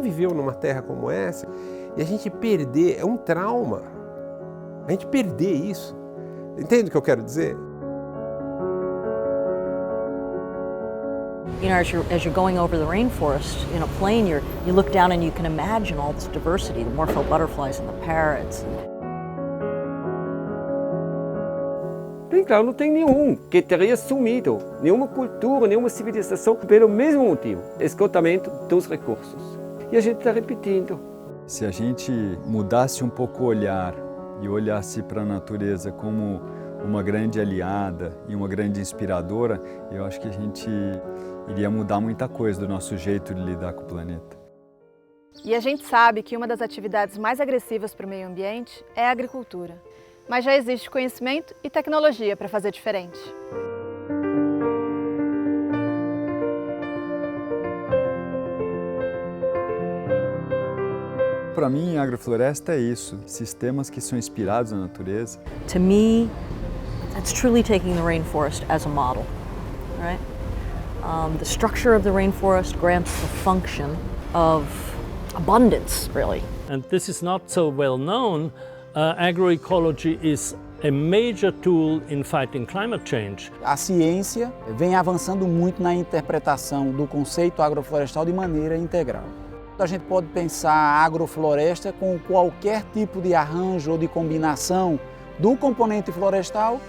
viveu numa terra como essa e a gente perder, é um trauma. A gente perder isso. Entende o que eu quero dizer? You know, as you're going over the rainforest in a plane, you look down and you can imagine all this diversity, the morpho butterflies and the parrots. Bem claro, não tem nenhum que teria sumido, nenhuma cultura, nenhuma civilização, pelo mesmo motivo, esgotamento dos recursos. E a gente está repetindo. Se a gente mudasse um pouco o olhar e olhasse para a natureza como uma grande aliada e uma grande inspiradora, eu acho que a gente iria mudar muita coisa do nosso jeito de lidar com o planeta. E a gente sabe que uma das atividades mais agressivas para o meio ambiente é a agricultura. Mas já existe conhecimento e tecnologia para fazer diferente. Para mim, a agrofloresta é isso, sistemas que são inspirados na natureza. To me, that's truly taking the rainforest as a model, right? The structure of the rainforest grants the function of abundance, really. And this is not so well known. Agroecology is a major tool in fighting climate change. A ciência vem avançando muito na interpretação do conceito agroflorestal de maneira integral. A gente pode pensar a agrofloresta com qualquer tipo de arranjo ou de combinação do componente florestal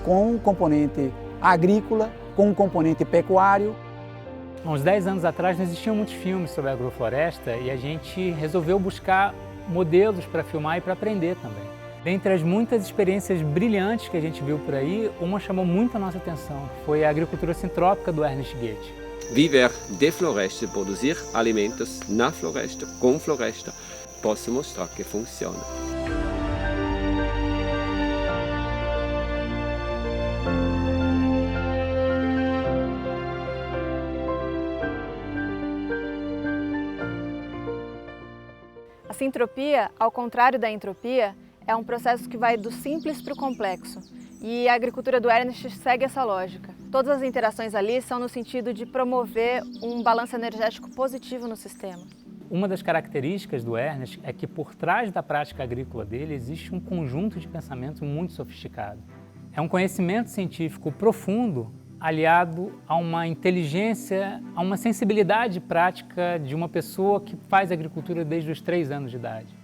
com o componente agrícola, com o componente pecuário. Há uns 10 anos atrás não existiam muitos filmes sobre a agrofloresta e a gente resolveu buscar modelos para filmar e para aprender também. Dentre as muitas experiências brilhantes que a gente viu por aí, uma chamou muito a nossa atenção, foi a agricultura sintrópica do Ernest Goethe. Viver de floresta, produzir alimentos na floresta, com floresta, posso mostrar que funciona. A sintropia, ao contrário da entropia, é um processo que vai do simples para o complexo. E a agricultura do Ernest segue essa lógica. Todas as interações ali são no sentido de promover um balanço energético positivo no sistema. Uma das características do Ernest é que por trás da prática agrícola dele existe um conjunto de pensamento muito sofisticado. É um conhecimento científico profundo aliado a uma inteligência, a uma sensibilidade prática de uma pessoa que faz agricultura desde os 3 anos de idade.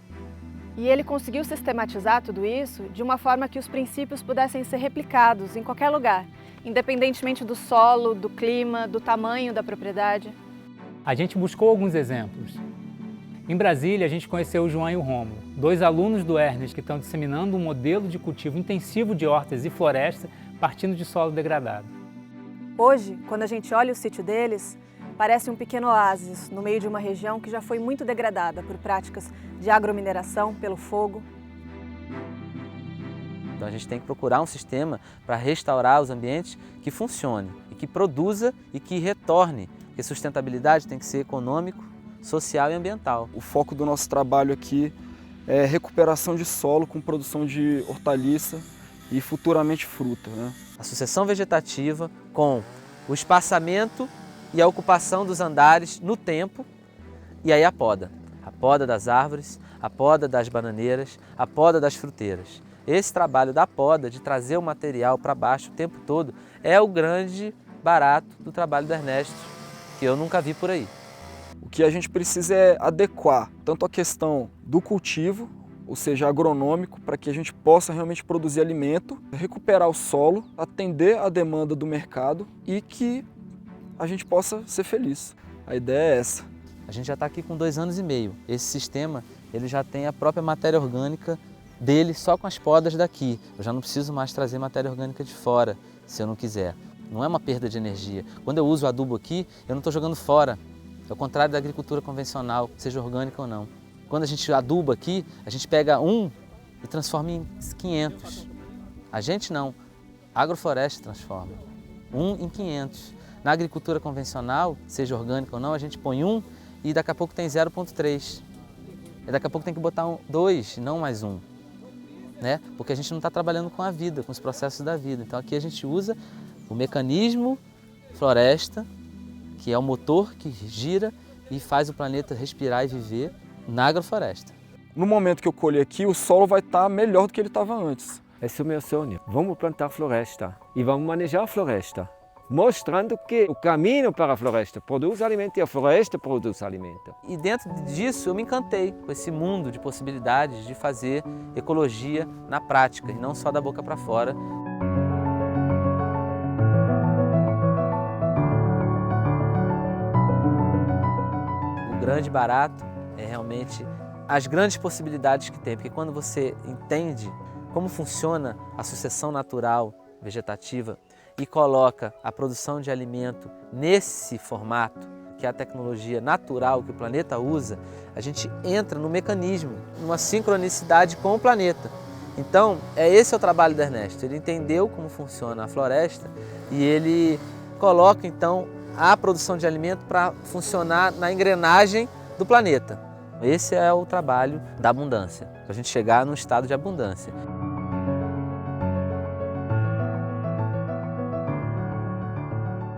E ele conseguiu sistematizar tudo isso de uma forma que os princípios pudessem ser replicados em qualquer lugar, independentemente do solo, do clima, do tamanho da propriedade. A gente buscou alguns exemplos. Em Brasília, a gente conheceu o João e o Rômulo, 2 alunos do Ernest que estão disseminando um modelo de cultivo intensivo de hortas e floresta partindo de solo degradado. Hoje, quando a gente olha o sítio deles, parece um pequeno oásis no meio de uma região que já foi muito degradada por práticas de agromineração, pelo fogo. Então a gente tem que procurar um sistema para restaurar os ambientes que funcione e que produza e que retorne. Porque sustentabilidade tem que ser econômico, social e ambiental. O foco do nosso trabalho aqui é recuperação de solo com produção de hortaliça e futuramente fruta, né? A sucessão vegetativa com o espaçamento e a ocupação dos andares no tempo e aí a poda das árvores, a poda das bananeiras, a poda das fruteiras. Esse trabalho da poda, de trazer o material para baixo o tempo todo, é o grande barato do trabalho do Ernest, que eu nunca vi por aí. O que a gente precisa é adequar tanto a questão do cultivo, ou seja, agronômico, para que a gente possa realmente produzir alimento, recuperar o solo, atender a demanda do mercado e que a gente possa ser feliz. A ideia é essa. A gente já está aqui com 2 anos e meio. Esse sistema ele já tem a própria matéria orgânica dele só com as podas daqui. Eu já não preciso mais trazer matéria orgânica de fora, se eu não quiser. Não é uma perda de energia. Quando eu uso o adubo aqui, eu não estou jogando fora. É o contrário da agricultura convencional, seja orgânica ou não. Quando a gente aduba aqui, a gente pega 1 e transforma em 500. A gente não. A agrofloresta transforma. 1 em 500. Na agricultura convencional, seja orgânica ou não, a gente põe 1 e daqui a pouco tem 0,3. E daqui a pouco tem que botar 2, não mais 1. Né? Porque a gente não está trabalhando com a vida, com os processos da vida. Então aqui a gente usa o mecanismo floresta, que é o motor que gira e faz o planeta respirar e viver na agrofloresta. No momento que eu colher aqui, o solo vai estar melhor do que ele estava antes. Esse é o meu sonho. Vamos plantar floresta e vamos manejar a floresta, mostrando que o caminho para a floresta produz alimento e a floresta produz alimento. E dentro disso eu me encantei com esse mundo de possibilidades de fazer ecologia na prática e não só da boca para fora. O grande barato é realmente as grandes possibilidades que tem, porque quando você entende como funciona a sucessão natural vegetativa e coloca a produção de alimento nesse formato, que é a tecnologia natural que o planeta usa, a gente entra no mecanismo, numa sincronicidade com o planeta. Então, esse é o trabalho do Ernesto. Ele entendeu como funciona a floresta e ele coloca, então, a produção de alimento para funcionar na engrenagem do planeta. Esse é o trabalho da abundância, para a gente chegar num estado de abundância.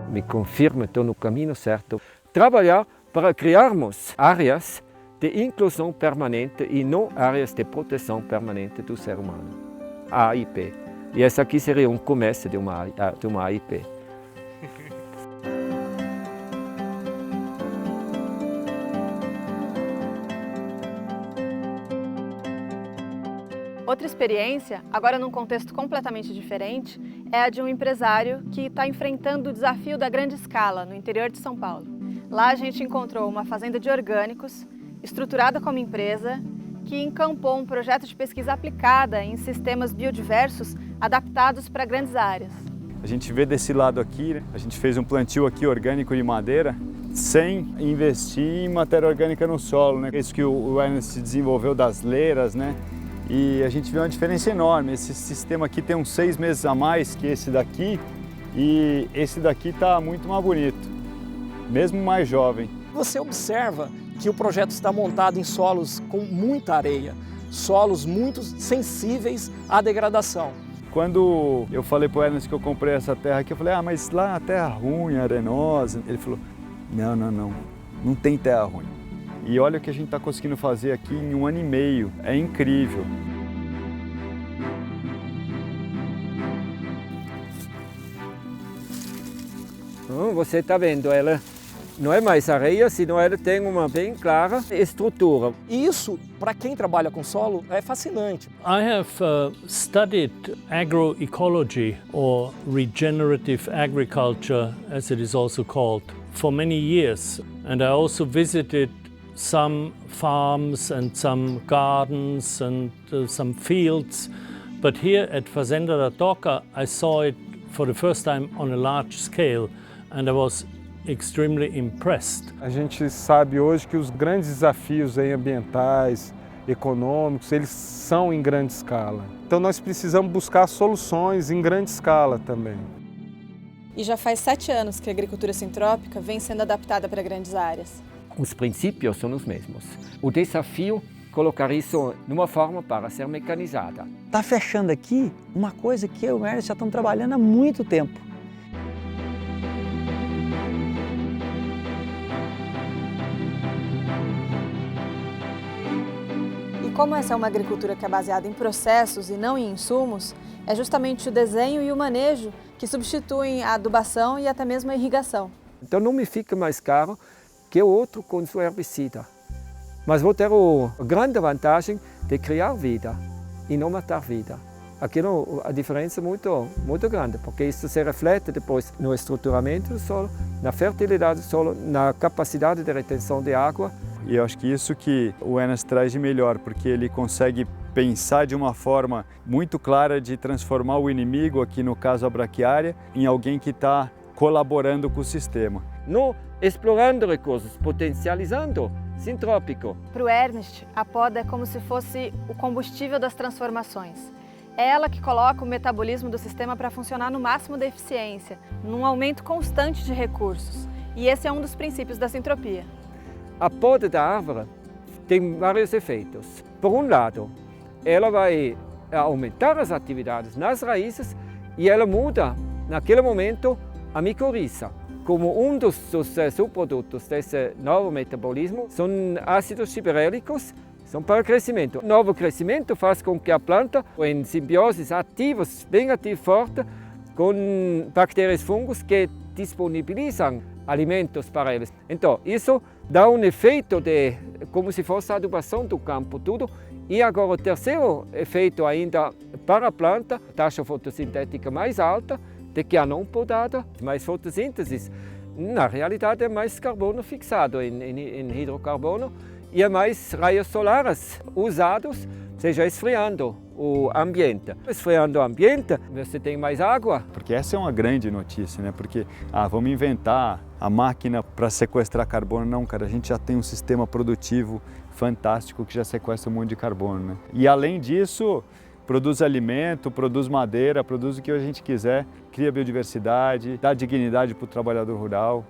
Me confirma que estou no caminho certo. Trabalhar para criarmos áreas de inclusão permanente e não áreas de proteção permanente do ser humano. AIP. E essa aqui seria um começo de uma AIP. Outra experiência, agora num contexto completamente diferente, é a de um empresário que está enfrentando o desafio da grande escala no interior de São Paulo. Lá a gente encontrou uma fazenda de orgânicos, estruturada como empresa, que encampou um projeto de pesquisa aplicada em sistemas biodiversos adaptados para grandes áreas. A gente vê desse lado aqui, né? A gente fez um plantio aqui orgânico de madeira sem investir em matéria orgânica no solo, né? Isso que o Ernest desenvolveu das leiras, né? E a gente vê uma diferença enorme. Esse sistema aqui tem uns 6 meses a mais que esse daqui e esse daqui está muito mais bonito, mesmo mais jovem. Você observa que o projeto está montado em solos com muita areia, solos muito sensíveis à degradação. Quando eu falei para o Ernest que eu comprei essa terra aqui, eu falei, mas lá a terra ruim, arenosa. Ele falou, não tem terra ruim. E olha o que a gente está conseguindo fazer aqui em 1 ano e meio, é incrível. Você está vendo, ela não é mais areia, senão ela tem uma bem clara estrutura. E isso, para quem trabalha com solo, é fascinante. I have studied agroecology, or regenerative agriculture, as it is also called, for many years. And I also visited some farms and some gardens and some fields. But here at Fazenda da Toca, I saw it for the first time on a large scale, and I was extremely impressed. A gente sabe hoje que os grandes desafios aí ambientais, econômicos, eles são em grande escala. Então nós precisamos buscar soluções em grande escala também. E já faz 7 anos que a agricultura sintrópica vem sendo adaptada para grandes áreas. Os princípios são os mesmos. O desafio é colocar isso numa forma para ser mecanizada. Está fechando aqui uma coisa que eu e o Ernest já estamos trabalhando há muito tempo. E como essa é uma agricultura que é baseada em processos e não em insumos, é justamente o desenho e o manejo que substituem a adubação e até mesmo a irrigação. Então não me fica mais caro que o outro com seu herbicida. Mas vou ter a grande vantagem de criar vida e não matar vida. Aqui a diferença é muito grande, porque isso se reflete depois no estruturamento do solo, na fertilidade do solo, na capacidade de retenção de água. E eu acho que isso que o Ernest traz de melhor, porque ele consegue pensar de uma forma muito clara de transformar o inimigo, aqui no caso a braquiária, em alguém que está colaborando com o sistema. Não explorando recursos, potencializando, sintrópico. Para o Ernest, a poda é como se fosse o combustível das transformações. É ela que coloca o metabolismo do sistema para funcionar no máximo da eficiência, num aumento constante de recursos. E esse é um dos princípios da sintropia. A poda da árvore tem vários efeitos. Por um lado, ela vai aumentar as atividades nas raízes e ela muda, naquele momento, a micorriza. como um dos subprodutos desse novo metabolismo são ácidos gibberellicos, são para o crescimento. O novo crescimento faz com que a planta, em simbioses ativas, bem ativa, forte, com bactérias e fungos que disponibilizam alimentos para eles. Então, isso dá um efeito de como se fosse a adubação do campo, tudo. E agora o terceiro efeito ainda para a planta, taxa fotossintética mais alta, de que a não podada, mais fotossíntese. Na realidade é mais carbono fixado em hidrocarbono e é mais raios solares usados, seja esfriando o ambiente. Esfriando o ambiente, você tem mais água. Porque essa é uma grande notícia, né? Porque, vamos inventar a máquina para sequestrar carbono. Não, cara, a gente já tem um sistema produtivo fantástico que já sequestra um monte de carbono, né? E além disso, produz alimento, produz madeira, produz o que a gente quiser, cria biodiversidade, dá dignidade para o trabalhador rural.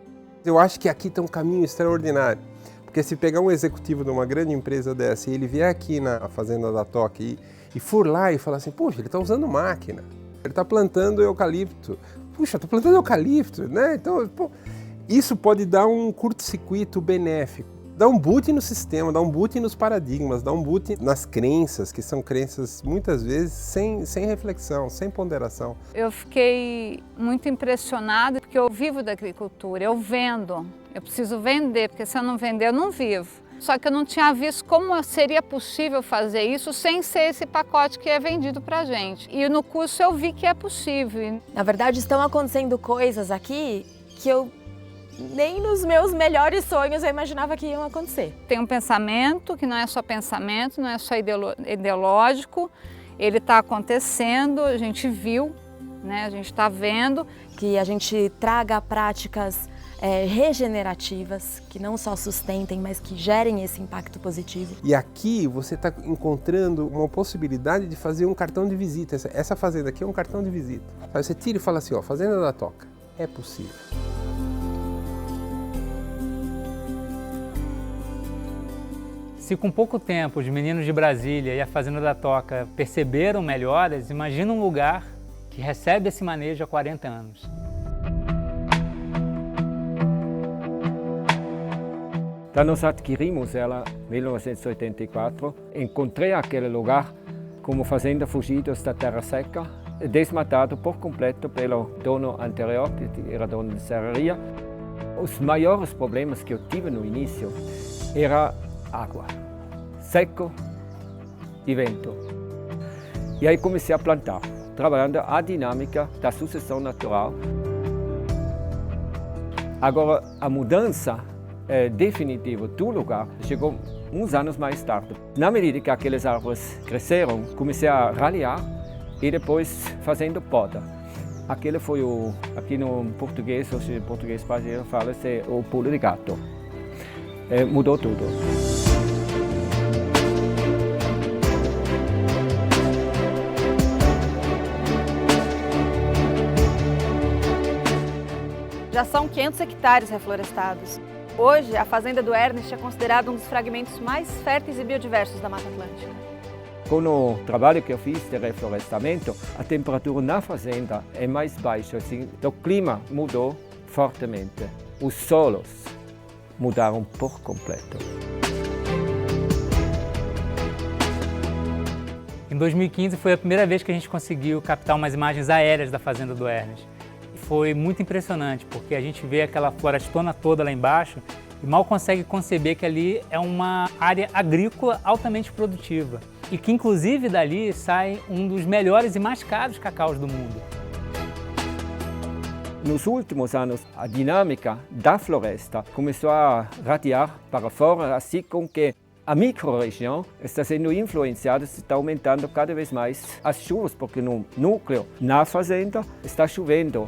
Eu acho que aqui tem um caminho extraordinário. Porque se pegar um executivo de uma grande empresa dessa e ele vier aqui na fazenda da Toque e for lá e falar assim, puxa, ele está usando máquina, ele está plantando eucalipto, puxa, estou plantando eucalipto, né? Então, pô, isso pode dar um curto-circuito benéfico, dar um boot no sistema, dar um boot nos paradigmas, dar um boot nas crenças, que são crenças muitas vezes sem reflexão, sem ponderação. Eu fiquei muito impressionada porque eu vivo da agricultura, eu vendo, eu preciso vender, porque se eu não vender eu não vivo. Só que eu não tinha visto como seria possível fazer isso sem ser esse pacote que é vendido pra gente. E no curso eu vi que é possível. Na verdade, estão acontecendo coisas aqui que eu nem nos meus melhores sonhos eu imaginava que iam acontecer. Tem um pensamento que não é só pensamento, não é só ideológico, ele está acontecendo, a gente viu, né? A gente está vendo. Que a gente traga práticas regenerativas, que não só sustentem, mas que gerem esse impacto positivo. E aqui você está encontrando uma possibilidade de fazer um cartão de visita. Essa fazenda aqui é um cartão de visita. Aí você tira e fala assim, ó, Fazenda da Toca, é possível. Se com pouco tempo os meninos de Brasília e a Fazenda da Toca perceberam melhoras, imagina um lugar que recebe esse manejo há 40 anos. Quando nós adquirimos ela em 1984, encontrei aquele lugar como fazenda fugidos da terra seca, desmatado por completo pelo dono anterior, que era dono de serraria. Os maiores problemas que eu tive no início era água, seco e vento. E aí comecei a plantar, trabalhando a dinâmica da sucessão natural. Agora, a mudança definitiva do lugar chegou uns anos mais tarde. Na medida que aquelas árvores cresceram, comecei a ralhar e depois fazendo poda. Aquele foi aqui no português, hoje em português brasileiro fala-se o pulo de gato. Mudou tudo. Já são 500 hectares reflorestados. Hoje, a fazenda do Ernest é considerada um dos fragmentos mais férteis e biodiversos da Mata Atlântica. Com o trabalho que eu fiz de reflorestamento, a temperatura na fazenda é mais baixa, assim, então o clima mudou fortemente. Os solos mudaram por completo. Em 2015 foi a primeira vez que a gente conseguiu captar umas imagens aéreas da fazenda do Ernest. Foi muito impressionante, porque a gente vê aquela florestona toda lá embaixo e mal consegue conceber que ali é uma área agrícola altamente produtiva e que inclusive dali sai um dos melhores e mais caros cacaus do mundo. Nos últimos anos, a dinâmica da floresta começou a radiar para fora, assim com que a microrregião está sendo influenciada, está aumentando cada vez mais as chuvas, porque no núcleo, na fazenda, está chovendo.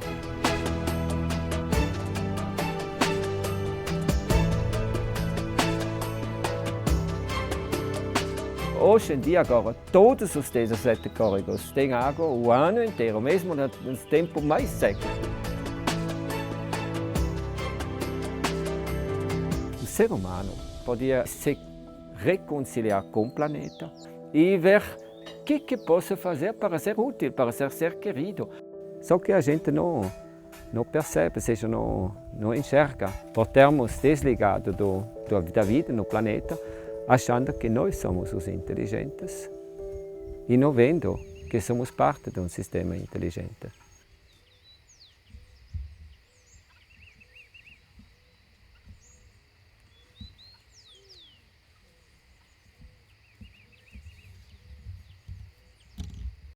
Hoje em dia, agora, todos os 17 córregos têm água o ano inteiro, mesmo no tempo mais seco. O ser humano podia se reconciliar com o planeta e ver o que posso fazer para ser útil, para ser querido. Só que a gente não não percebe, ou seja, não enxerga, por termos desligado da vida no planeta, achando que nós somos os inteligentes e não vendo que somos parte de um sistema inteligente.